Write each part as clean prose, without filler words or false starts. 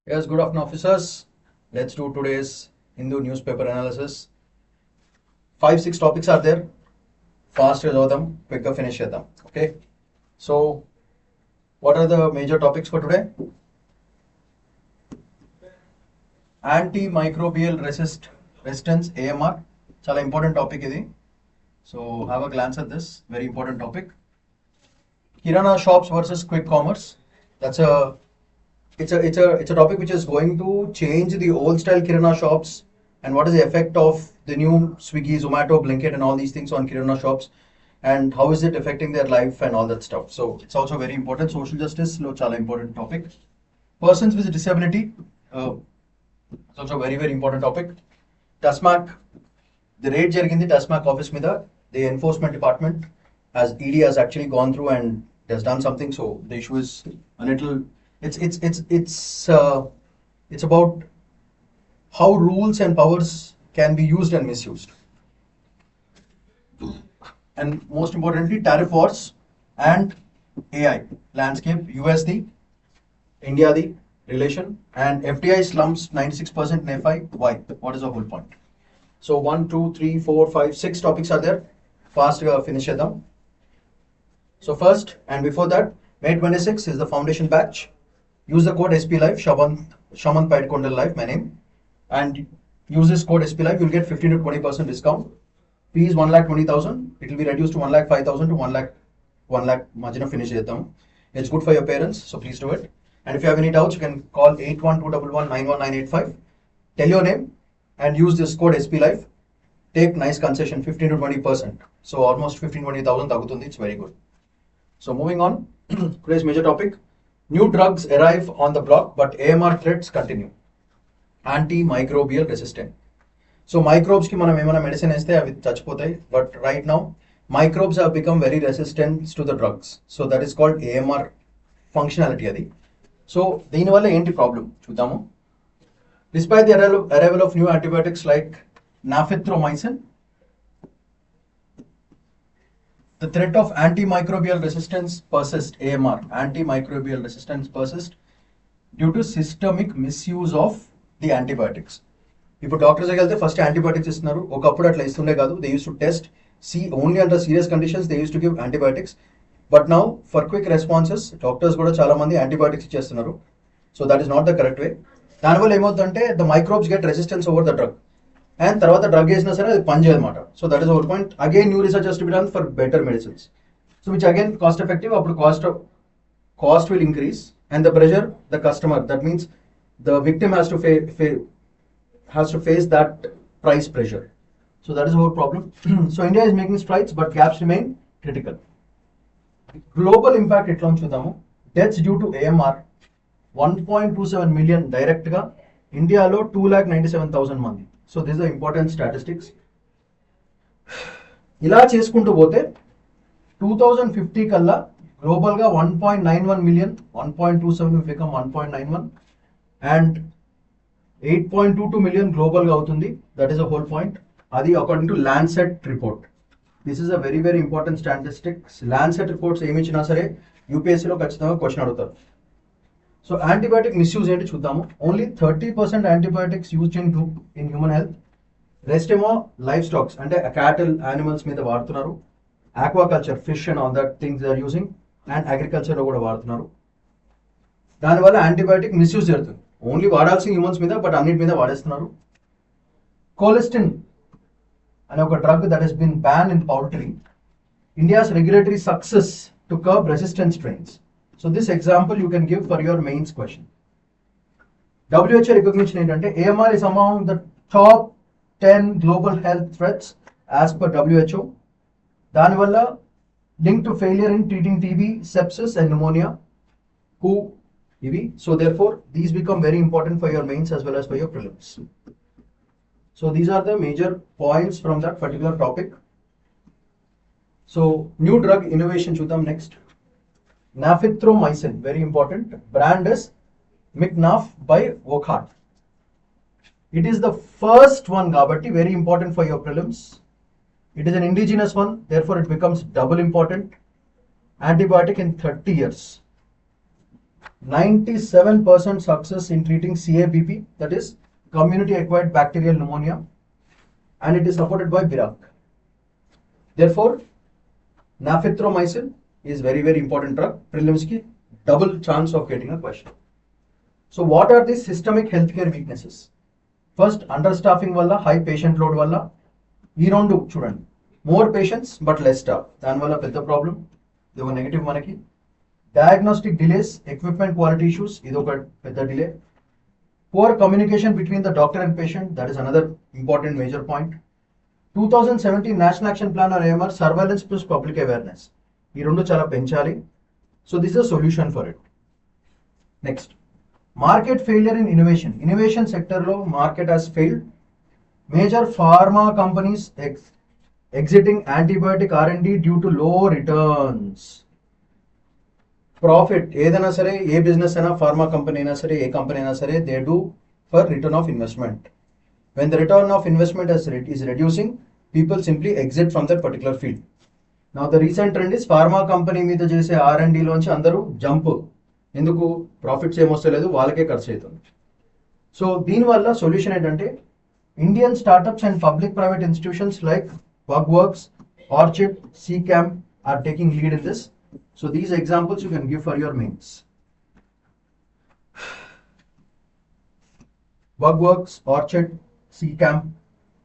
Yes, good afternoon, officers. Let's do today's Hindu newspaper analysis. 5-6 topics are there. Fast them, quicker finish them. Okay. So, what are the major topics for today? Antimicrobial resistance AMR. Chala important topic idi. So, have a glance at this. Very important topic. Kirana shops versus quick commerce. That's a it's a topic which is going to change the old style kirana shops and what is the effect of the new Swiggy, Zomato, Blinkit and all these things on kirana shops and how is it affecting their life and all that stuff. So it's also very important. Social justice lo chala important topic. Persons with disability, it's also a very important topic. TASMAC, the raid jarigindi TASMAC office mida, the enforcement department as ED has actually gone through and has done something. So the issue is a little. It's about how rules and powers can be used and misused. And most importantly, tariff wars and AI landscape, USD, India the relation, and FDI slumps 96% in FI. Why? What is the whole point? So 1, 2, 3, 4, 5, 6 topics are there. Fast finish them. So first and before that, May 26 is the foundation batch. Use the code SPLive, Shaman Paidkondal Live, my name, and use this code SPLive, you'll get 15 to 20% discount. Fee is 1,20,000. It will be reduced to 1,05,000 to 1 lakh margin finish. It's good for your parents, so please do it. And if you have any doubts, you can call 812111 Tell your name and use this code SPLive. Take nice concession, 15 to 20%. So almost 15-20,000 tagutundi. It's very good. So moving on, today's major topic. New drugs arrive on the block, but AMR threats continue. Antimicrobial resistant. So microbes ki manam emana medicine iste avi chachipotayi, but right now microbes have become very resistant to the drugs. So that is called AMR functionality adi. So deeni valla enti problem chudamu. Despite the arrival of new antibiotics like nafithromycin, the threat of antimicrobial resistance persists, AMR, antimicrobial resistance persists due to systemic misuse of the antibiotics. ఇప్పుడు doctors దగ్గరికి వెళ్తే first antibiotics ఇస్తున్నారు, ఒకప్పుడు అట్లా ఇస్తుండే కాదు. They used to test only under serious conditions they used to give antibiotics. But now for quick responses doctors కూడా చాలా మంది యాంటీబయాటిక్స్ ఇచ్చేస్తున్నారు. So that is not the correct way. దానివల్ల ఏమవుతుందంటే the microbes get resistance over the drug and తర్వాత drug వేసినా సరే అది పనిచేయదన్నమాట. So that is our point. Again new research has to be done for better medicines, so which again cost effective. అప్పుడు cost will increase and the pressure the customer, that means the victim has to face that price pressure. So that is our problem. So India is making strides, but gaps remain critical. Global impact etla unchudamu. Deaths due to AMR 1.27 million direct ga, India lo 2,97,000 mandi. So this is the important statistics. ఇలా చేసుకుంటూ పోతే 2050 కల్లా global గా 1.91 million, 1.27 will become 1.91 and 8.22 million global గా అవుతుంది. That is the whole point. అది according to Lancet report. This is a very important statistics. Lancet reports ఏమి ఇచ్చినా సరే యూపీఎస్సీలో ఖచ్చితంగా క్వశ్చన్ అడుగుతారు. సో యాంటీబయాటిక్ మిస్యూజ్ ఏంటి చూద్దాము. Only 30% antibiotics used in human health. Rest ఏమో లైఫ్ స్టాక్స్ అంటే క్యాటిల్ యానిమల్స్ మీద వాడుతున్నారు. Aquaculture, fish and all that things they are using and అగ్రికల్చర్లో కూడా వాడుతున్నారు. దానివల్ల యాంటీబయాటిక్ మిస్యూజ్ జరుగుతుంది. ఓన్లీ వాడాల్సిన హ్యూమన్స్ మీద, బట్ అన్నిటి మీద వాడేస్తున్నారు. కోలిస్టిన్ అనే ఒక drug that has been ban in poultry. India's regulatory success to curb resistant strains. So this example you can give for your mains question. WHO recognition ఏంటంటే AMR is among the top 10 global health threats as per WHO. దానివల్ల link to failure in treating TB, sepsis and pneumonia. So therefore these become very important for your mains as well as for your prelims. So these are the major points from that particular topic. So new drug innovation chudam next. Nafithromycin, very important. Brand is Micnaf by Wockhardt. It is the first one kabatti very important for your prelims. It is an indigenous one, therefore it becomes double important. Antibiotic in 30 years. 97% success in treating CABP, that is community acquired bacterial pneumonia, and it is supported by BIRAC. Therefore, nafithromycin is very, very important drug. Prelims ki double chance of getting a question. So what are the systemic healthcare weaknesses? First, understaffing valla, high patient load valla, ee rendu chudandi. More patients but less staff. Dani valla pedda problem. Ido negative manaki. Diagnostic delays, equipment quality issues, ido oka pedda delay. Poor communication between the doctor and patient, that is another important major point. 2017 National Action Plan or AMR, surveillance plus public awareness. ఈ రెండు చాలా పెంచాలి. So this is a solution for it. Next, market failure in innovation. Innovation sector lo market has failed. Major pharma companies exiting antibiotic R&D due to low returns. Profit ఏదైనా సరే, ఏ business అయినా, pharma company అయినా సరే, ఏ company అయినా సరే, they do for return of investment. When the return of investment is reducing, people simply exit from that particular field. Now the recent trend is pharma company మీద చేసే R&D లోంచి అందరూ jump. ఎందుకు? Profits ఏమొస్తలేదు, వాళ్ళకే ఖర్చు అవుతుంది. సో దీనివల్ల solution ఏంటంటే, Indian startups and public private institutions like Bugworks, Orchid, CCAM are taking lead in this. So these examples you can give for your mains. Bugworks, Orchid, CCAM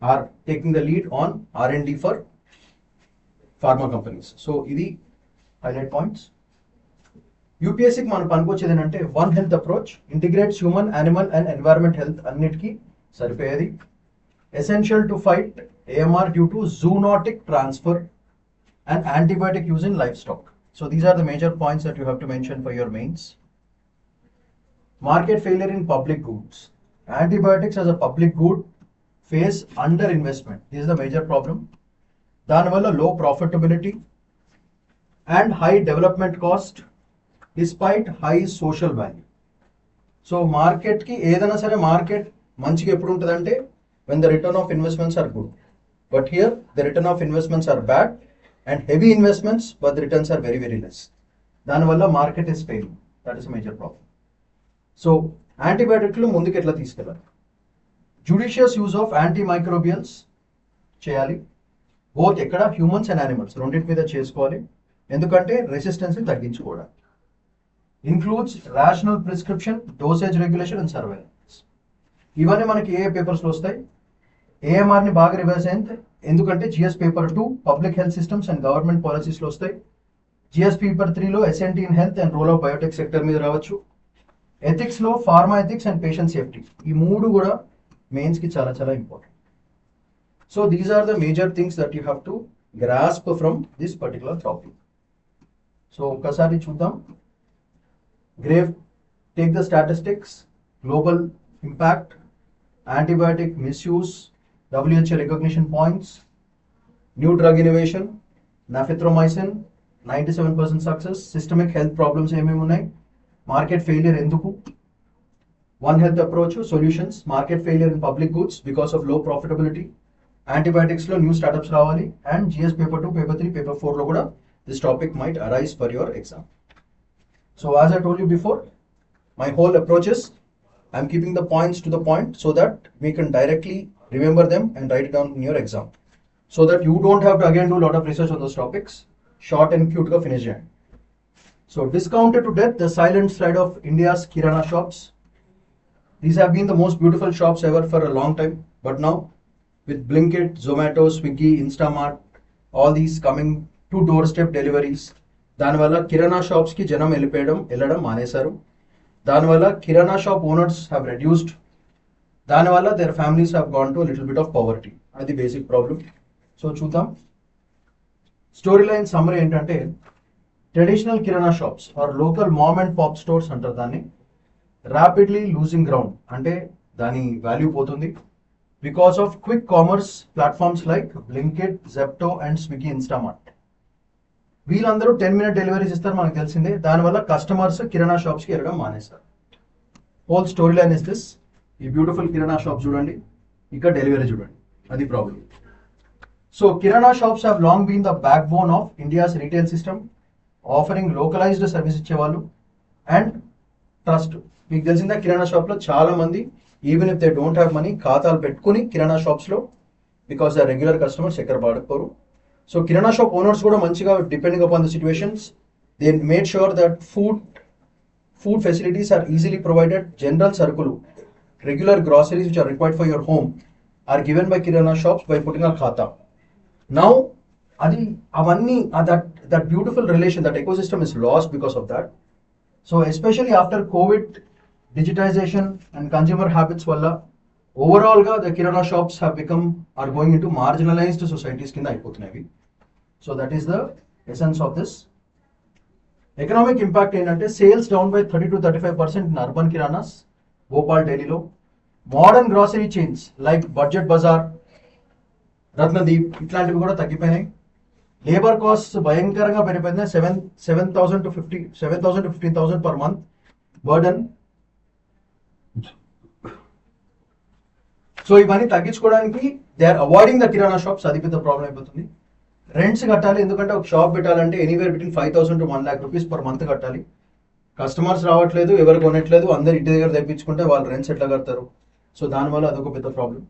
are taking the lead on R&D for pharma companies. So ఇది highlight points. UPSC కి మనం పనికొచ్చేది ఏంటంటే, one health approach integrates human, animal and environment health అన్నిటికీ సరిపోయేది. Essential to fight AMR due to zoonotic transfer and antibiotic use in livestock. So these are the major points that you have to mention for your mains. Market failure in public goods. Antibiotics as a public good face underinvestment. This is the major problem. Danwala low profitability and high development cost despite high social value. So market ki ఏదైనా సరే market మంచిగా ఎప్పుడు ఉంటుందంటే, when the return of investments are good. But here the return of investments are bad and heavy investments, but the returns are very, very less. Danvalla market is failing. That is a major problem. So antibiotics lo munduku etla తీసుకెళ్ళాలి. Judicious use of antimicrobials చేయాలి. Both ఎక్కడ, humans and animals రెండింటి మీద చేసుకోవాలి. ఎందుకంటే resistance ని తగ్గించుకోవడానికి. Includes rational prescription, dosage regulation and surveillance. ఇవన్నీ మనకి ఏ పేపర్స్లో వస్తాయి? ఏఎంఆర్ని బాగా రివైజ్ అయింది, ఎందుకంటే GS paper 2 public health systems and government పాలసీస్లో వస్తాయి. జిఎస్ పేపర్ 3లో S and T in health and role of biotech sector మీద రావచ్చు. ఎథిక్స్లో pharma ethics and patient safety, ఈ మూడు కూడా మెయిన్స్కి చాలా చాలా important. So these are the major things that you have to grasp from this particular topic. So ఒక్కసారి చూద్దాం. Grave, take the statistics, global impact, antibiotic misuse, WHO recognition points, new drug innovation, nafithromycin, 97% success, systemic health problems ఏమేమి ఉన్నాయి, market failure ఎందుకు, one health approach, solutions, market failure in public goods because of low profitability, antibiotics లో new startups రావాలి, and GS paper 2, paper 3, paper 4 లో కూడా this topic might arise for your exam. So as I told you before, my whole approach is I'm keeping the points to the point so that we can directly remember them and write it down in your exam, so that you don't have to again do a lot of research on those topics. Short and cute ka finish jaye. So discounted to death, the silent side of India's kirana shops. These have been the most beautiful shops ever for a long time, but now with Blinkit, Zomato, Swiggy, Instamart, all these coming to doorstep deliveries, danvalla kirana shops ki janam elladam manesaru. దానివల్ల kirana shop owners have reduced, దానివల్ల their families have gone to little bit of poverty. అది basic problem. So చూద్దాం. Story line summary ఏంటంటే, traditional kirana shops are local mom and pop stores అంటారు దాన్ని, rapidly losing ground, అంటే దాని value పోతుంది because of quick commerce platforms like Blinkit, Zepto and Swiggy, Instamart. వీళ్ళందరూ 10-minute deliveries ఇస్తారు, మనకు తెలిసిందే. దానివల్ల కస్టమర్స్ కిరాణా షాప్స్కి వెళ్ళడం మానేస్తారు. Whole story line is this. ఈ బ్యూటిఫుల్ కిరాణా షాప్ చూడండి, ఇక్కడ డెలివరీ చూడండి, అది problem. So kirana shops have long been the backbone of India's retail system, offering localised service ఇచ్చేవాళ్ళు. And trust. మీకు తెలిసిందా కిరాణా షాప్లో చాలా మంది even if they don't have money ఖాతాలు పెట్టుకుని కిరాణా షాప్స్లో బికాస్ ద రెగ్యులర్ కస్టమర్స్ ఎక్కడ వాడకపోరు. సో కిరాణా షాప్ ఓనర్స్ కూడా మంచిగా depending upon the situations they made sure that food facilities are easily provided. General సరుకులు regular groceries which are required for your home are given by kirana shops by putting a khata. Now అది అవన్నీ that beautiful relation that ecosystem is lost because of that. So especially after Covid digitization and consumer habits వల్ల overall గా the kirana shops have become or going into marginalised societies కింద అయిపోతున్నాయి. So that is the essence of this. Economic impact ఏంటంటే sales down by 30-35% in urban kiranas Bhopal ఢిల్లీలో. Modern grocery chains like Budget Bazaar, Ratnadeep ఇట్లాంటివి కూడా తగ్గిపోయినాయి. Labour cost భయంకరంగా పెరిగిపోయింది. 7,000 to 15,000 per month burden. So ఇవన్నీ తగ్గించుకోవడానికి they are avoiding the kirana shops. అది పెద్ద ప్రాబ్లం అయిపోతుంది. రెంట్స్ కట్టాలి, ఎందుకంటే ఒక షాప్ పెట్టాలంటే anywhere between 5,000 to 1 lakh rupees per month కట్టాలి. కస్టమర్స్ రావట్లేదు, ఎవరు కొనట్లేదు, అందరు ఇంటి దగ్గర తెప్పించుకుంటే వాళ్ళు రెంట్స్ ఎట్లా కడతారు? సో దానివల్ల అదొక పెద్ద ప్రాబ్లం.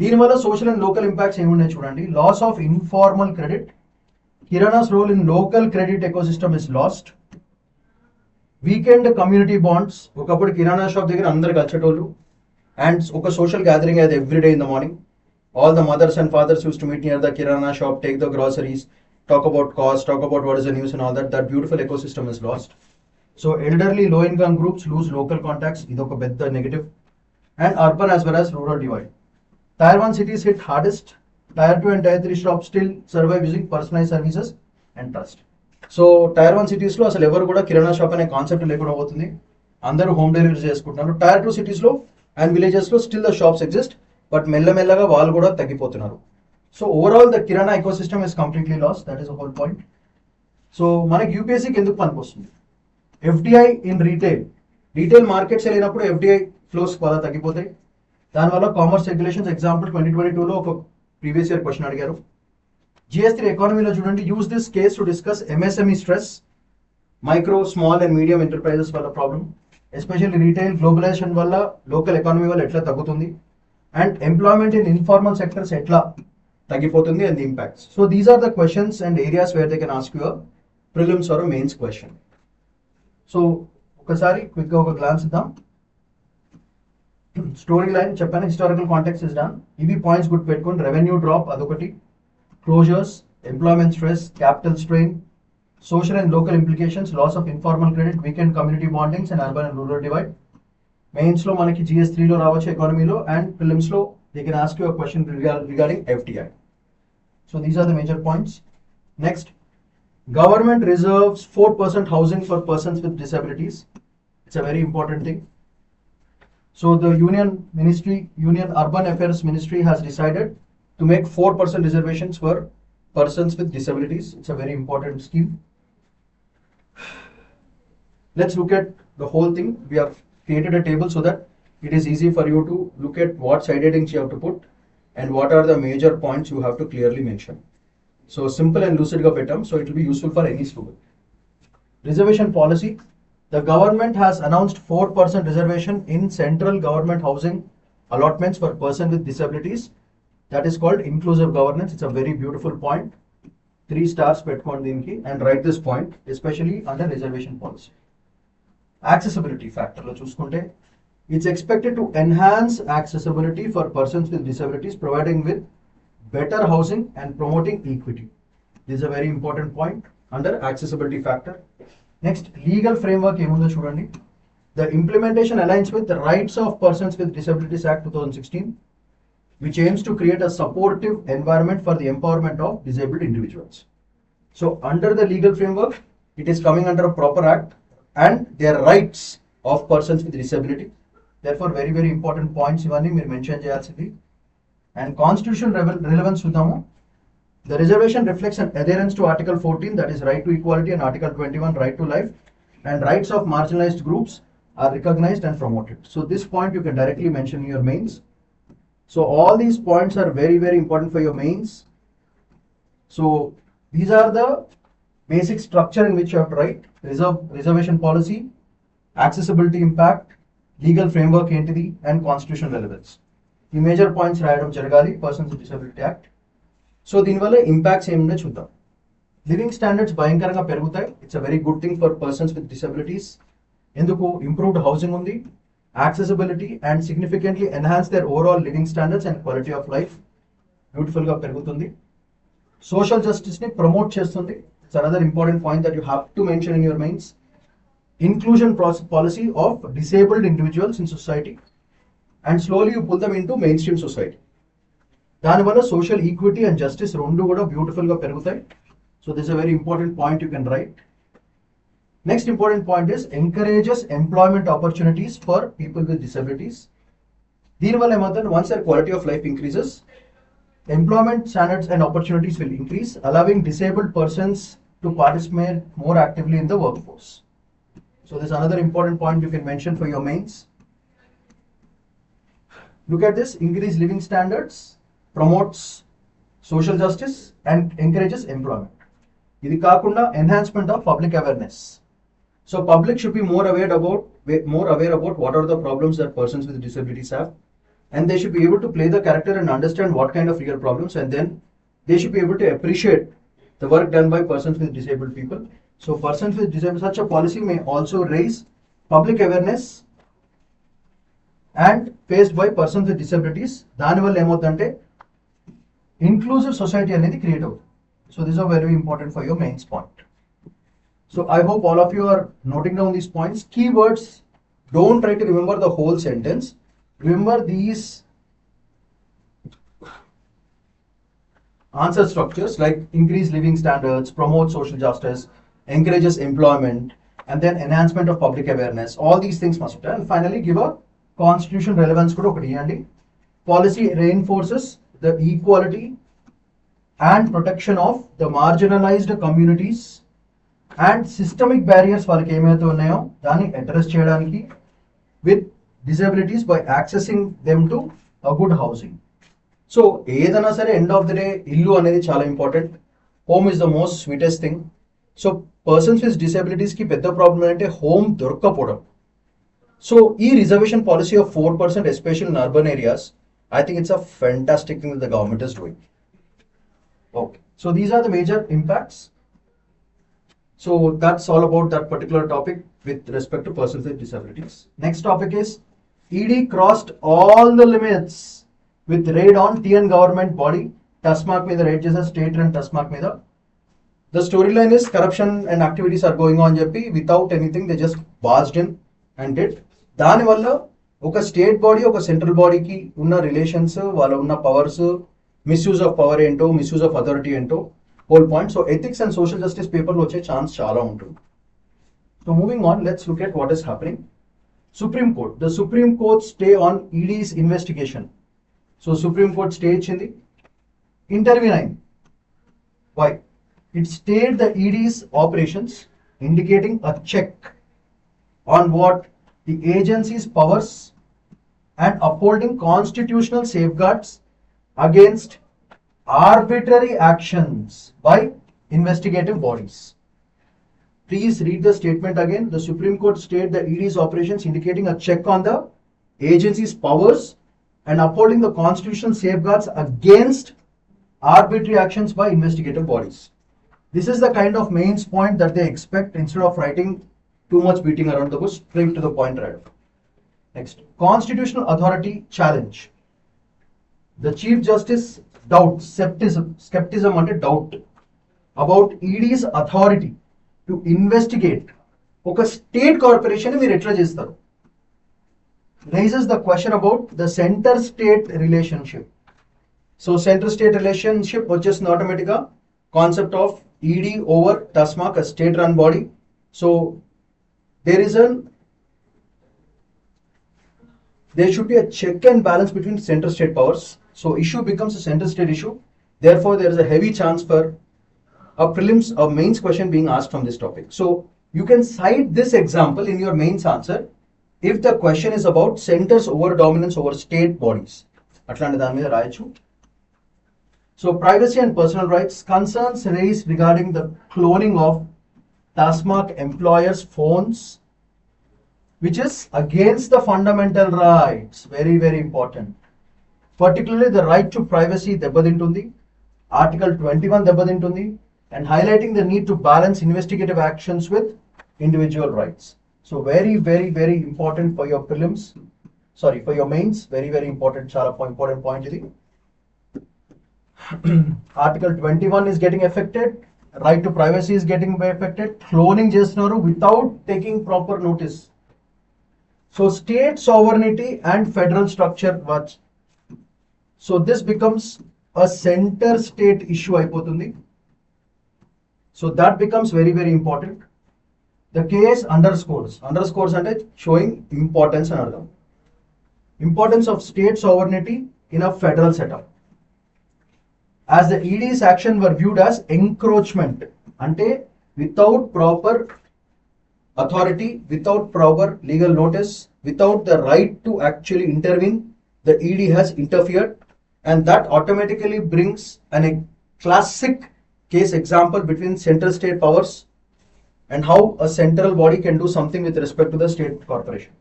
దీనివల్ల సోషల్ అండ్ లోకల్ ఇంపాక్ట్స్ ఏమున్నాయి చూడండి. Loss of informal credit. Kiranas role in local credit ecosystem is lost. Weekend community bonds. ఒకప్పుడు కిరాణా షాప్ దగ్గర అందరు కలిసేటోళ్ళు అండ్ ఒక సోషల్ గ్యాదరింగ్ అది every day in the morning. All the mothers and fathers used to meet near the kirana shop, take the groceries, talk about cost, talk about what is the news and all that. That beautiful ecosystem is lost. So elderly, low income groups lose local contacts. Idoka bedda negative. And urban as well as rural divide. Tier 1 cities hit hardest. Tier 2 and Tier 3 shops still survive using personalized services and trust. So Tier 1 cities lo asalu evaru kuda kirana shop ane concept lekunda potundi. Andaru home delivery chestunnaru. Tier 2 cities lo and villages lo still the shops exist. But మెల్లమెల్లగా వాళ్ళు కూడా తగ్గిపోతున్నారు. So overall the kirana ecosystem is completely loss. That is a whole point. So మనకి యూపీఎస్సీకి ఎందుకు పనికొస్తుంది? FDI in retail markets వెళ్ళినప్పుడు FDI flows బాగా తగ్గిపోతాయి. దానివల్ల కామర్స్ రెగ్యులేషన్స్ ఎగ్జాంపుల్ 2022లో ఒక ప్రీవియస్ ఇయర్ క్వశ్చన్ అడిగారు. GS3 ఎకానమీలో చూడండి. Use this case to discuss MSME stress, micro small and medium enterprises వల్ల ప్రాబ్లం, ఎస్పెషల్లీ రీటైల్ గ్లోబలైజేషన్ వల్ల లోకల్ ఎకానమీ వల్ల ఎట్లా తగ్గుతుంది, and employment in informal sectors etla tagipotundi and the impacts. So these are the questions and areas where they can ask you a prelims or a mains question. So okasari quick ga oka glance idam. Storyline cheppana, historical context is done. Ivi points good pettukoni. Revenue drop adokati, closures, employment stress, capital strain, social and local implications, loss of informal credit, weakened community bondings and urban and rural divide. Mains లో మనకి GS3 లో రావచ్చు, ఎకానమీలో, and prelims లో they can ask you a question regarding FDI. So these are the major points. Next, government reserves 4% housing for persons with disabilities. It's a very important thing. So the union urban affairs ministry has decided to make 4% reservations for persons with disabilities. It's a very important scheme. Let's look at the whole thing. We have created a table so that it is easy for you to look at what side headings you have to put and what are the major points you have to clearly mention. So simple and lucid ga pettam, so it will be useful for any student. Reservation policy. The government has announced 4% reservation in central government housing allotments for person with disabilities. That is called inclusive governance. It's a very beautiful point. 3 stars pettukondi dinki and write this point, especially under reservation policy. Accessibility factor lo chuskunte, it's expected to enhance accessibility for persons with disabilities, providing with better housing and promoting equity. This is a very important point under accessibility factor. Next, legal framework emundo chudandi. The implementation aligns with the Rights of Persons with Disabilities Act 2016, which aims to create a supportive environment for the empowerment of disabled individuals. So under the legal framework, it is coming under a proper act and their rights of persons with disability. Therefore very very important points ivanni meer mention cheyalsindi. And constitutional relevance chudamu. The reservation reflects an adherence to article 14, that is right to equality, and article 21, right to life, and rights of marginalized groups are recognized and promoted. So this point you can directly mention in your mains. So all these points are very very important for your mains. So these are the basic structure in which you have to write reservation policy, accessibility impact, legal framework ఏంటిది, and constitution relevance. ఈ major points రాయడం జరగాలి persons with disability act. So దీనివల్ల impacts ఏముందో చూద్దాం. Living standards భయంకరంగా పెరుగుతాయి. It's a very good thing for persons with disabilities. ఎందుకు? ఇంప్రూవ్డ్ హౌసింగ్ ఉంది, accessibility and significantly enhance their overall living standards and quality of life బ్యూటిఫుల్గా పెరుగుతుంది. Social జస్టిస్ని ప్రమోట్ చేస్తుంది. It's another important point that you have to mention in your mains. Inclusion policy of disabled individuals in society, and slowly you pull them into mainstream society. దానివల్ల social equity and justice రెండు కూడా beautiful గా పెరుగుతాయి. So this is a very important point you can write. Next important point is encourages employment opportunities for people with disabilities. దీనివల్ల ఏమవుతుంది? Once their quality of life increases, employment standards and opportunities will increase, allowing disabled persons to participate more actively in the workforce. So this is another important point you can mention for your mains. Look at this: increase living standards, promotes social justice and encourages employment. Idi kaakunda enhancement of public awareness. So public should be more aware about what are the problems that persons with disabilities have, and they should be able to play the character and understand what kind of real problems, and then they should be able to appreciate the work done by persons with disabled people. So persons with disability, such a policy may also raise public awareness and faced by persons with disabilities. దానివల్ల ఏమవుతుందంటే inclusive society అనేది create అవుతుంది. So these are very important for your mains point. So I hope all of you are noting down these points. Keywords, don't try to remember the whole sentence. Remember these answer structures like increase living standards, promote social justice, encourages employment, and then enhancement of public awareness. All these things must be done. And finally, give a constitution relevance kuda okati iyandi. Policy reinforces the equality and protection of the marginalized communities and systemic barriers వాళ్ళకి ఏమైతే ఉన్నాయో దాన్ని address చేయడానికి with disabilities by accessing them to a good housing. So ఏదైనా సరే end of the day ఇల్లు అనేది చాలా important. Home is the most sweetest thing. So persons with disabilities కి పెద్ద ప్రాబ్లం అంటే హోమ్ దొరక్కపోవడం. సో ఈ reservation policy of 4%, especial in urban areas, I think it's a fantastic thing the government is doing. Okay, so these are the major impacts. So that's all about that particular topic with respect to persons with disabilities. Next topic is ED crossed all the limits with ride on TN government body. TASMAC మీద raid చేశారు, state and టస్మాక్ మీద. The storyline is corruption and activities are going on చెప్పి without anything they just barged in and did. దానివల్ల ఒక state body ఒక central బాడీకి ఉన్న relations, వాళ్ళ ఉన్న పవర్స్, మిస్యూజ్ ఆఫ్ పవర్ ఏంటో, మిస్యూజ్ ఆఫ్ అథారిటీ ఏంటో, whole point. So ethics and social justice పేపర్లో వచ్చే ఛాన్స్ చాలా ఉంటుంది. So moving on, let's look at what is happening. Supreme court, the supreme court stay on EDs investigation. So supreme court stay ఇచ్చింది, intervene అయింది. Why? It stayed the ED's operations, indicating a check on what the agency's powers and upholding constitutional safeguards against arbitrary actions by investigative bodies. Please read the statement again. The Supreme Court stayed the ED's operations, indicating a check on the agency's powers and upholding the constitutional safeguards against arbitrary actions by investigative bodies. This is the kind of mains point that they expect instead of writing too much beating around the bush, straight to the point right away. Next, constitutional authority challenge. The Chief Justice doubts, skepticism and doubt about ED's authority to investigate ఒక state corporation మీరు ఎట్లా చేస్తారు, raises the question about the center state relationship. So center state relationship వచ్చేస్తుంది ఆటోమేటిక్గా concept of ED over TASMAC, a state run body. So there should be a check and balance between center state powers. So issue becomes a center state issue. Therefore there is a heavy chance for a prelims or mains question being asked from this topic. So you can cite this example in your mains answer if the question is about centers over dominance over state bodies. అట్లాంటి దాని మీద రాయొచ్చు. So privacy and personal rights, concerns raised regarding the cloning of TASMAC employers' phones which is against the fundamental rights. Very, very important. Particularly the right to privacy దెబ్బతింటుంది, Article 21 దెబ్బతింటుంది, and highlighting the need to balance investigative actions with individual rights. So very, very, very important for your prelims. Sorry, for your mains. Very, very important. Chala important point ఇది. Article 21 is getting affected. Right to privacy is getting affected. Cloning చేస్తున్నారు without taking proper notice. So state sovereignty and federal structure was. So this becomes a center state issue అయిపోతుంది. So that becomes very, very important. The case underscores అంటే showing importance అని అర్థం. Importance of state sovereignty in a federal setup. As the ED's action were viewed as encroachment, ante without proper authority, without proper legal notice, without the right to actually intervene, the ED has interfered, and that automatically brings a classic case example between central state powers and how a central body can do something with respect to the state corporation.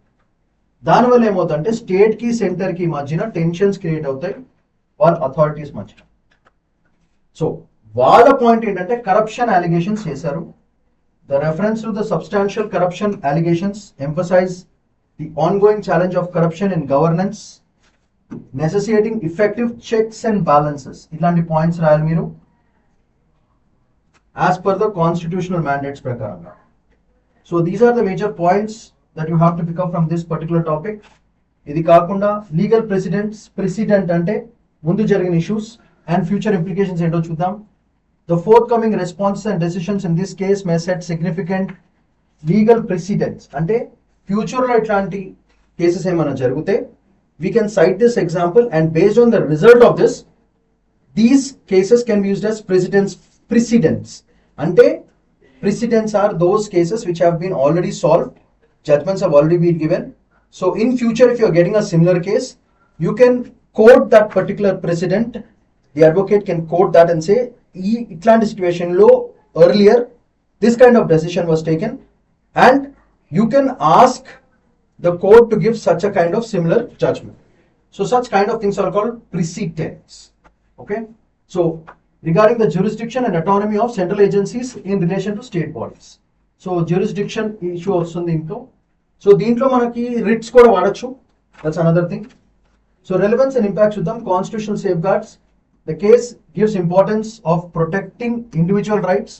దానివల్ల ఏమవుతుందంటే state కి centre కి మధ్యన tensions create అవుతాయి వాళ్ళ authorities మధ్యన. So వాళ్ళ point ఏంటంటే కరప్షన్ అలిగేషన్స్ చేశారు. The reference to the substantial corruption allegations emphasise the ongoing challenge of corruption in governance, necessitating effective checks and balances. ఇలాంటి పాయింట్స్ రాయాలి మీరు as per the constitutional mandates prakaramga. So these are the major points that you have to pick up from this particular topic. ఇది కాకుండా legal president అంటే ముందు జరిగిన issues and future implications ఏంటో చూద్దాం. The forthcoming responses and decisions in this case may set significant legal precedents. అంటే ఫ్యూచర్లో ఇట్లాంటి కేసెస్ ఏమైనా జరిగితే we can cite this example and based on the result of this these cases can be used as precedents. Ante precedents are those cases which have been already solved, judgments have already been given. So in future if you are getting a similar case, you can quote that particular precedent. The advocate can quote that and say itlanti situation lo earlier this kind of decision was taken, and you can ask the court to give such a kind of similar judgment. So such kind of things are called precedents. Okay, so regarding the jurisdiction and autonomy of central agencies in relation to state bodies. So jurisdiction issue వస్తుంది ఇంట్లో. So దీంట్లో మనకి writs కూడా వాడచ్చు. That's another thing. So relevance and impact చూద్దాం. Constitutional safeguards. The case gives importance of protecting individual rights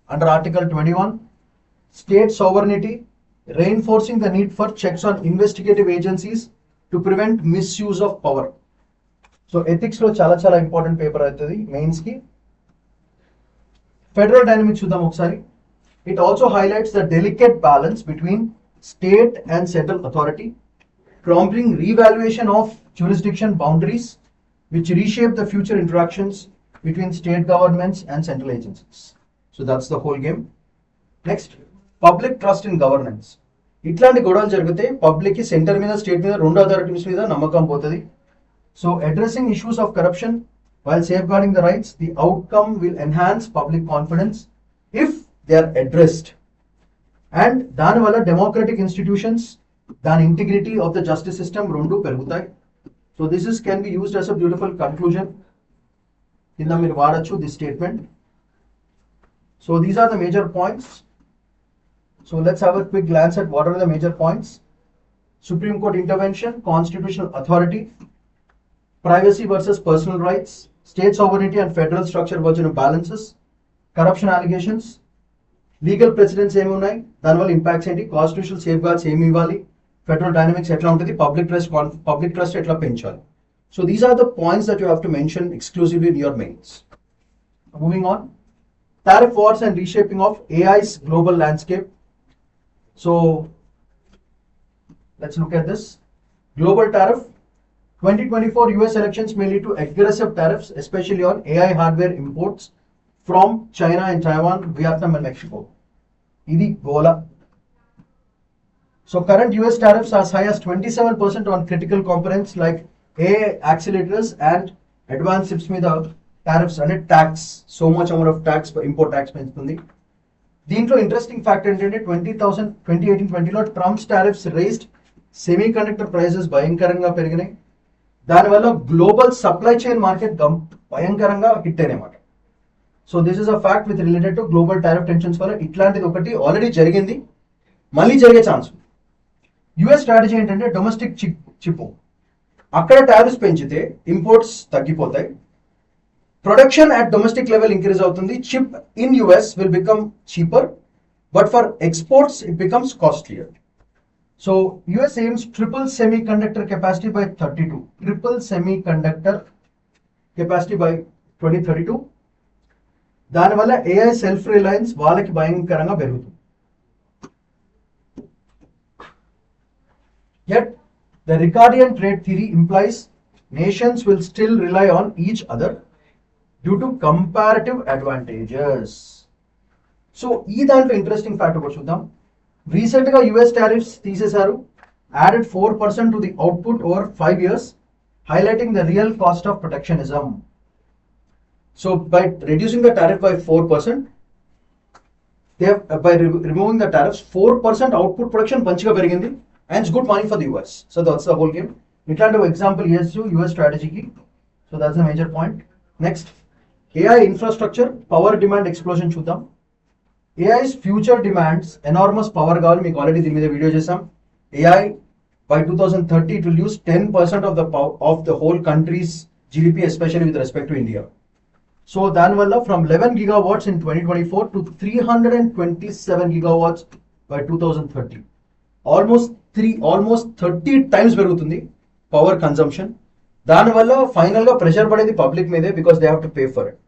under Article 21. State sovereignty, reinforcing the need for checks on investigative agencies to prevent misuse of power. So ethics లో చాలా చాలా important paper అవుతుంది mains కి. Federal dynamics చూద్దాం ఒకసారి. It also highlights the delicate balance between state and central authority, prompting revaluation of jurisdiction boundaries which reshape the future interactions between state governments and central agencies. So that's the whole game. Next, public trust in governance. ఇట్లాంటి గొడవలు జరిగితే public కి centre మీద state మీద రెండు authorities మీద నమ్మకం పోతుంది. So addressing issues of corruption while safeguarding the rights, the outcome will enhance public confidence if they are addressed. And దాని వల్ల democratic institutions, దాని integrity of the justice system రెండు పెరుగుతాయి. So this can be used as a beautiful conclusion. కింద మీరు వాడచ్చు this statement. So these are the major points. So let's have a quick glance at what are the major points. Supreme Court intervention, constitutional authority, privacy versus personal rights, state sovereignty and federal structure version of balances, corruption allegations, legal precedents ఏమి ఉన్నాయి, దానివల్ల impacts ఏంటి, constitutional safe guards ఏమి ఇవ్వాలి, federal dynamics ఎట్లా ఉంటుంది, public trust ఎట్లా పెంచాలి. So these are the points that you have to mention exclusively in your mains. Moving on, tariff wars and reshaping of AI's global landscape. So let's look at this. Global tariff. 2024 US elections may lead to aggressive tariffs, especially on AI hardware imports from China and Taiwan, Vietnam and Mexico. Idi gola. So current US tariffs are as high as 27% on critical components like AI accelerators and advanced chips మీద tariffs and tax, so much amount of tax, import tax పెంచుతుంది. దీంట్లో interesting fact ఏంటంటే 2018-20లో Trump's tariffs raised semiconductor prices భయంకరంగా పెరిగినాయి. దానివల్ల global supply chain market భయంకరంగా hit అయినమాట. So this is a fact with related to global tariff tensions వల్ల ఇట్లాంటిది ఒకటి ఆల్రెడీ జరిగింది, మళ్ళీ జరిగే ఛాన్స్. యుఎస్ స్ట్రాటజీ ఏంటంటే డొమెస్టిక్ చిప్, అక్కడ టారిఫ్స్ పెంచితే ఇంపోర్ట్స్ తగ్గిపోతాయి, production at domestic level increase అవుతుంది, chip in US will become cheaper, but for exports it becomes costlier. So US aims triple semiconductor capacity by 32, triple semiconductor capacity by 2032. దానివల్ల AI self Reliance వాళ్ళకి భయంకరంగా పెరుగుతుంది. Yet the Ricardian trade theory implies nations will still rely on each other due to comparative advantages. So ఈ దాంట్లో interesting fact ఒకటి చూద్దాం. Recent గా US tariffs తీసేశారు, added 4% to the output over 5 years, highlighting the real cost of protectionism. So by reducing the tariff by 4%, they have, by removing the tariffs, 4% output production మంచిగా పెరిగింది, and it's good money for the US. So that's the whole game. ఇట్లాంటి example ఇవ్వచ్చు US స్ట్రాటజీకి. So that's the major point. Next, AI infrastructure, power demand explosion చూద్దాం. AI's future demands enormous power కావాలి, మీకు already దీని మీద video చేసాం. AI by 2030 it will use 10% of the whole country's GDP, especially with respect to India. So దానివల్ల from 11 gigawatts in 2024 to 327 gigawatts by 2030, almost 30 times పెరుగుతుంది power consumption. దానివల్ల final గా pressure పడేది పబ్లిక్ మీదే, because they have to pay for it.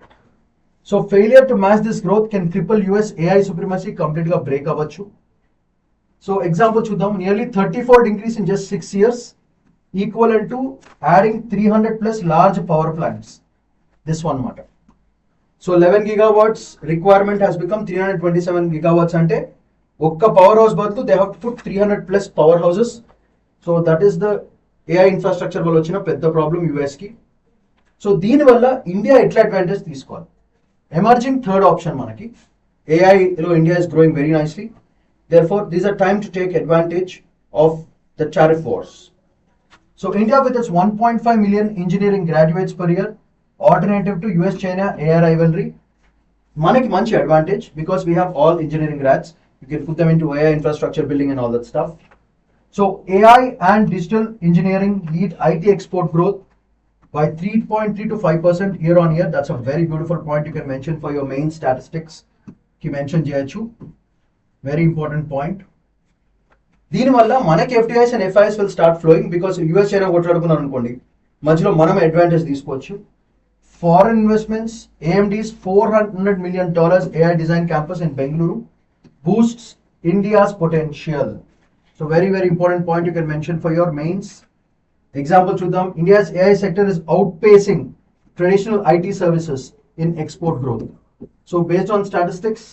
So failure to match this growth can cripple US AI supremacy, complete గా break అవ్వచ్చు. So example చూద్దాం. Nearly 30-fold increase in just 6 years, equal to adding 300+ large power plants. This one మాట. So 11 gigawatts requirement has become 327 gigawatts అంటే ఒక్క power house బదులు they have to put 300+ power houses. So that is the AI infrastructure వల్ల వచ్చిన పెద్ద problem US కి. So దీనివల్ల India ఎట్లా అడ్వాంటేజ్ తీసుకోవాలి? ఎమర్జింగ్ థర్డ్ ఆప్షన్ మనకి, ఏఐలో India is growing very nicely. Therefore, these are time to take advantage of the tariff wars. So India with its 1.5 million engineering graduates per year, alternative to US-China AI rivalry, manaki manchi advantage because we have all engineering grads. You can put them into AI infrastructure building and all that stuff. So AI and digital engineering lead IT export growth by 3.3 to 5% year on year. That's a very beautiful point you can mention for your main statistics. Ki mention cheyachu. Very important point. దీనివల్ల మనకి FDIs and FIs will start flowing because US China కొట్లాడుకున్నారు అనుకోండి, మధ్యలో మనం advantage తీసుకోవచ్చు. Foreign investments, AMD's $400 million AI design campus in Bengaluru boosts India's potential. So very important point you can mention for your mains. Example చూద్దాం. India's AI sector is outpacing traditional IT services in export growth. So based on statistics,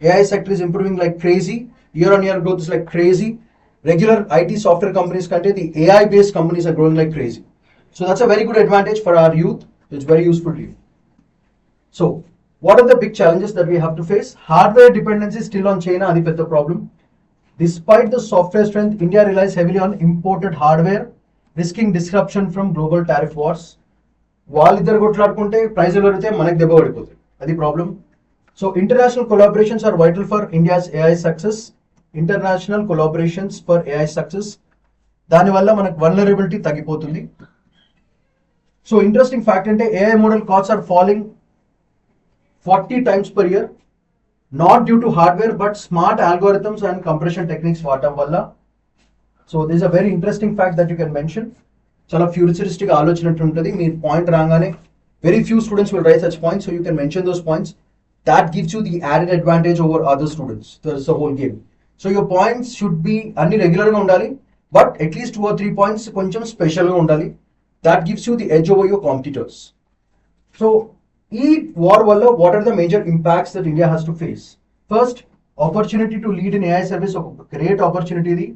AI sector is improving like crazy. Year on year growth is like crazy. Regular IT software companies కంటే the AI based companies are growing like crazy. So that's a very good advantage for our youth. It's very useful to you. So what are the big challenges that we have to face? Hardware dependency still on China, adi pedda problem. Despite the software strength, India relies heavily on imported hardware, risking disruption from global tariff wars. వాళ్ళిద్దరు కొట్లాడుకుంటే ప్రైజులు పెరిగితే మనకి దెబ్బ పడిపోతుంది, అది problem. So international collaborations are vital for India's AI success. International collaborations for AI success. దానివల్ల మనకు vulnerability తగ్గిపోతుంది. So interesting fact అంటే AI model costs are falling 40 times per year, not due to hardware but smart algorithms and compression techniques వాడటం వల్ల. So this is a very interesting fact that you can mention. చాలా futuristic ఆలోచన ఉంటుంది. మీ point రాగానే very few students will raise such points, so you can mention those points. That gives you the added advantage over other students. That's the whole game. So your points should be అన్ని regular గా ఉండాలి, but at least 2 or 3 points కొంచెం special గా ఉండాలి. That gives you the edge over your competitors. So ఈ war వల్ల what are the major impacts that India has to face? First, opportunity to lead in AI service, ఒక great opportunity ఇది.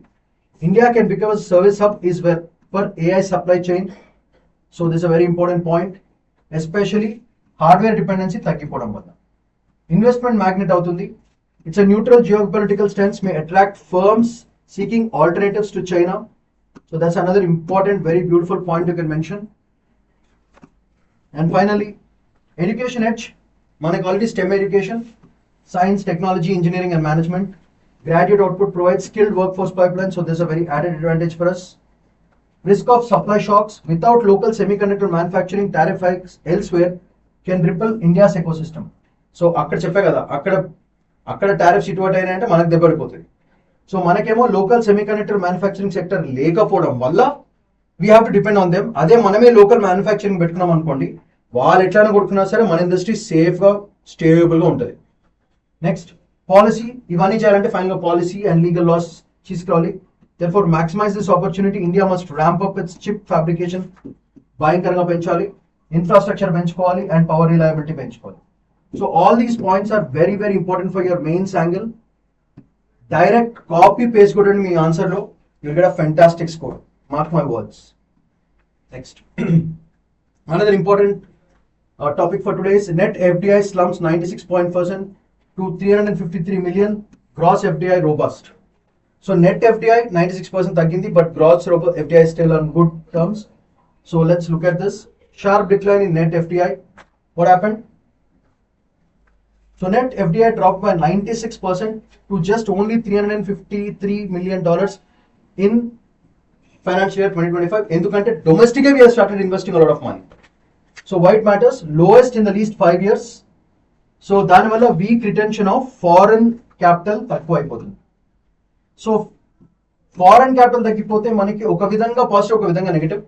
India can become a service hub is where for AI supply chain. So this is a very important point, especially hardware dependency తగ్గిపోవడం వల్ల. Investment magnet అవుతుంది. It's a neutral geopolitical stance may attract firms seeking alternatives to China. So that's another important, very beautiful point you can mention. And finally, education edge. Manaki already STEM education, science, technology, engineering and management. Graduate output provides skilled workforce pipeline, so there's a very added advantage for us. Risk of supply shocks. Without local semiconductor manufacturing, tariff hikes elsewhere can ripple India's ecosystem. So అక్కడ చెప్పే కదా, అక్కడ tariffs ఇటువంటి అయినాయంటే మనకు దెబ్బడిపోతుంది. So మనకేమో local semiconductor manufacturing sector లేకపోవడం వల్ల we have to depend on them. అదే మనమే లోకల్ మ్యానుఫ్యాక్చరింగ్ పెట్టుకున్నాం అనుకోండి, వాళ్ళు ఎట్లా కొడుకున్నా సరే మన ఇండస్ట్రీ సేఫ్గా స్టేబుల్గా ఉంటుంది. Next policy. ఇవన్నీ చేయాలంటే ఫైనల్గా పాలసీ అండ్ లీగల్ లాస్ తీసుకురావాలి. Therefore, maximize this opportunity. India must ramp up its chip fabrication, భయంకరంగా పెంచాలి, ఇన్ఫ్రాస్ట్రక్చర్ పెంచుకోవాలి అండ్ పవర్ రిలయబిలిటీ పెంచుకోవాలి. So all these points are very very important for your mains angle. Direct copy paste కొట్టండి మీ answer లో, you'll get a fantastic score. Mark my words. Next. Another important topic for today is net FDI slumps 96% to 353 million. Gross FDI robust. So net FDI 96% తగ్గింది, but gross FDI is still on good terms. So let's look at this. Sharp decline in net FDI. What happened? So net FDI dropped by 96% to just only $353 million in financial year 2025. ఎందుకంటే domestic we have started investing a lot of money. So why it matters? Lowest in the least 5 years. So దానివల్ల weak retention of foreign capital తక్కువ అయిపోతుంది. So foreign capital తగ్గిపోతే మనకి ఒక విధంగా positive, ఒక విధంగా negative.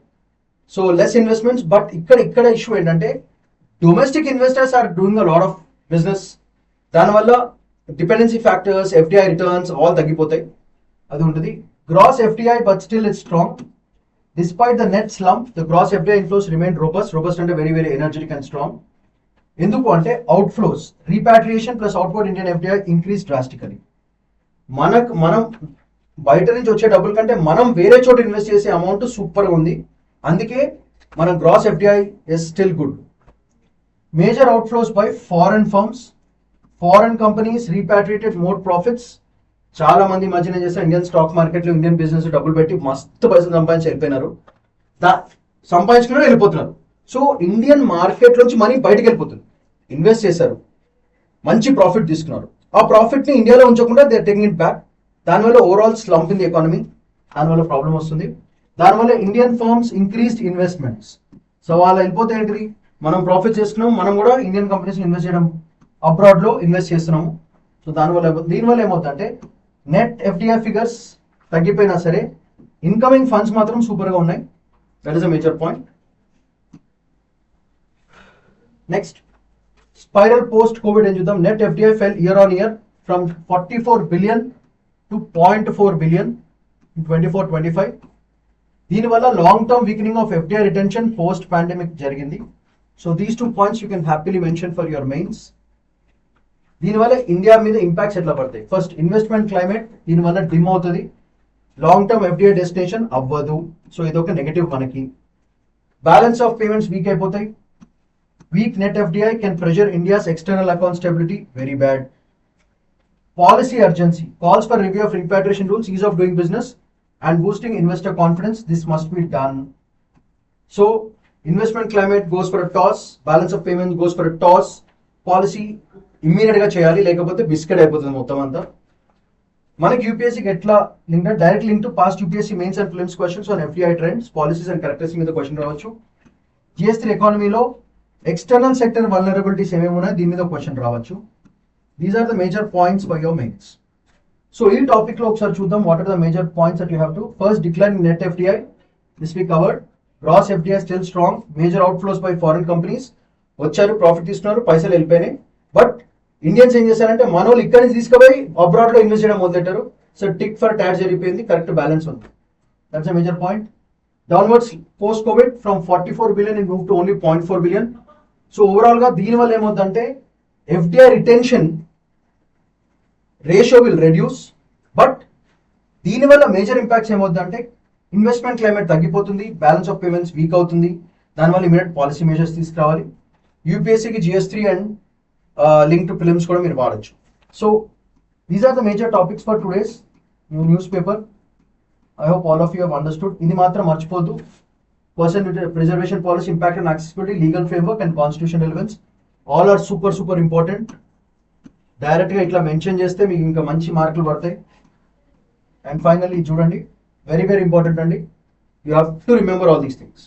So less investments, but ఇక్కడ ఇష్యూ ఏంటంటే domestic investors are doing a lot of business. దానివల్ల dependency factors, FDI returns all తగ్గిపోతాయి, అది ఉంటుంది. Gross FDI but still it's strong. Despite the net slump, the gross FDI inflows remain robust అంటే very very energetic and strong. ఎందుకు అంటే outflows, repatriation plus outward Indian FDI increase drastically. మనం బయట నుంచి వచ్చే డబ్బుల కంటే మనం వేరే చోట ఇన్వెస్ట్ చేసే అమౌంట్ సూపర్గా ఉంది, అందుకే మన gross FDI is still good. Major outflows by foreign firms, foreign companies repatriated more profits. చాలా మంది మధ్యన చేస్తే ఇండియన్ స్టాక్ మార్కెట్లో, ఇండియన్ బిజినెస్ డబ్బులు పెట్టి మస్తు పైసలు సంపాదించి వెళ్ళిపోయినారు, సంపాదించుకుని వెళ్ళిపోతున్నారు. సో ఇండియన్ మార్కెట్ నుంచి మనీ బయటకు వెళ్ళిపోతుంది. ఇన్వెస్ట్ చేశారు, మంచి ప్రాఫిట్ తీసుకున్నారు, ఆ ప్రాఫిట్ ని ఇండియాలో ఉంచకుండా they are taking it back. దానివల్ల overall slump in the economy, దానివల్ల ప్రాబ్లం వస్తుంది. దానివల్ల Indian firms increased investments. So వాళ్ళు వెళ్ళిపోతే ఏంటి, మనం ప్రాఫిట్ చేస్తున్నాం, మనం కూడా ఇండియన్ కంపెనీస్ ఇన్వెస్ట్ చేయడం, అబ్రాడ్ లో ఇన్వెస్ట్ చేస్తున్నాము. సో దీనివల్ల ఏమవుతుందంటే నెట్ ఎఫ్డిఐ ఫిగర్స్ తగ్గిపోయినా సరే ఇన్కమింగ్ ఫండ్స్ మాత్రం సూపర్ గా ఉన్నాయి. That is a major point. Next, spiral post COVID ఏం చూద్దాం. Net FDI fell year on year from 44 billion to 0.4 billion in 24-25. దీనివల్ల long term weakening of FDI retention post pandemic జరిగింది. So these 2 points you can happily mention for your mains. దీనివల్ల India మీద impacts ఎట్లా పడతాయి? First, investment climate దీనివల్ల dim అవుతుంది, long term FDI destination అవ్వదు. So ఇదొక నెగటివ్ మనకి. బ్యాలెన్స్ ఆఫ్ పేమెంట్స్ వీక్ అయిపోతాయి. Weak net FDI can pressure India's external account stability, very bad. Policy urgency calls for review of repatriation rules, ease of doing business and boosting investor confidence. This must be done. So investment climate goes for a toss, balance of payments goes for a toss. Policy immediate గా చేయాలి, లేకపోతే biscuit అయిపోతుంది మొత్తం అంతా. మనకి యూపీఎస్సీకి ఎట్లా link, direct link to past UPSC mains and prelims questions on FDI trends, policies and correctors మీద క్వశ్చన్ రావచ్చు. GS3 ఎకానమీలో ఎక్స్టర్నల్ సెక్టర్ వల్నరబిలిటీస్ ఏమేమి ఉన్నాయి దీని మీద క్వశ్చన్ రావచ్చు. These are the major points for your mains. So ఈ topic లో ఒకసారి చూద్దాం, what are the major points that you have to. First, decline in net FDI, this we covered. Gross FDI still strong. Major outflows by foreign companies, వచ్చారు, profit తీసుకున్నారు, పైసలు వెళ్ళిపోయినాయి. But Indians ఏం చేశారంటే మన వాళ్ళు ఇక్కడి నుంచి తీసుకుపోయి అబ్రాడ్ లో ఇన్వెస్ట్ చేయడం మొదలెట్టారు. సో టిక్ ఫర్ ట్యాడ్ జరిగిపోయింది, కరెక్ట్ బ్యాలెన్స్ ఉంది. That's a major point. Downwards post Covid from 44 billion it move to only 0.4 billion. So overall గా దీనివల్ల ఏమవుతుందంటే FDI retention ratio will reduce, but దీనివల్ల మేజర్ ఇంపాక్ట్స్ ఏమవుతుందంటే ఇన్వెస్ట్మెంట్ క్లైమేట్ తగ్గిపోతుంది, balance of payments week అవుతుంది. దానివల్ల immediate policy measures తీసుకురావాలి. యూపీఎస్సీకి GS3 and link to prelims కూడా మీరు వాడచ్చు. So These are the major topics for today's newspaper. I hope all of you have understood. Ini matra marchipodu. Person preservation policy, impact on accessibility, legal framework and constitutional relevance. All are super important. డైరెక్ట్గా ఇట్లా mention చేస్తే మీకు ఇంకా మంచి మార్కులు పడతాయి. And finally చూడండి, very important అండి. You have to remember all these things.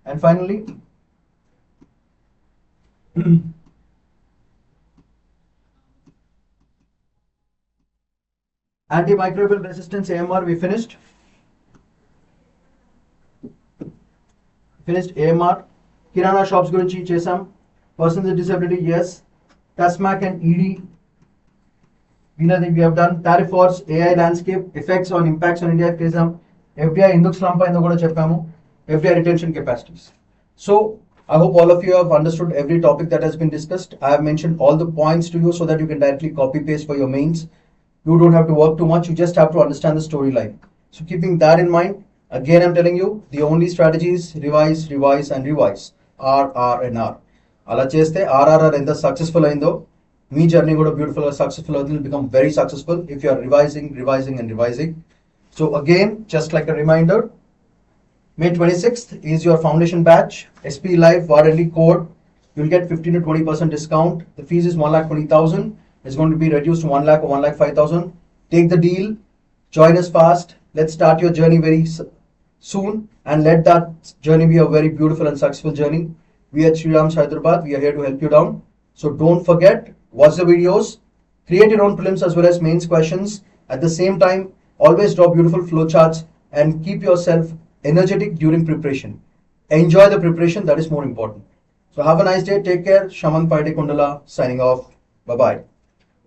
And finally antimicrobial resistance AMR we finished. AMR. Kirana shops గురించి చేసాం. Persons with disability, yes. TASMAC and ED. We have done. Tariff wars, AI landscape, effects on impacts on India చేసాం. FDI ఎందుకు slump అయిందో కూడా చెప్పాము. FDI retention capacities. So I hope all of you have understood every topic that has been discussed. I have mentioned all the points to you so that you can directly copy paste for your mains. You don't have to work too much. You just have to understand the storyline. So keeping that in mind, again I'm telling you, the only strategies revise and revise. R and R. అలా చేస్తే RRR ఎంత successful అయిందో మీ journey కూడా beautiful గా successful అవుతుంది. Become very successful if you are revising. So again, just like a reminder, May 26th is your foundation batch. SP Live warranty code. You'll get 15 to 20% discount. The fees is 1,20,000. It's going to be reduced to 1 lakh or 1,05,000. Take the deal. Join us fast. Let's start your journey very soon and let that journey be a very beautiful and successful journey. We at Sri Ram's Hyderabad, we are here to help you down. So don't forget, watch the videos, create your own prelims as well as mains questions. At the same time, always draw beautiful flowcharts and keep yourself energetic during preparation. Enjoy the preparation, that is more important. So have a nice day, take care. Shaman Paide Kundala signing off. Bye-bye.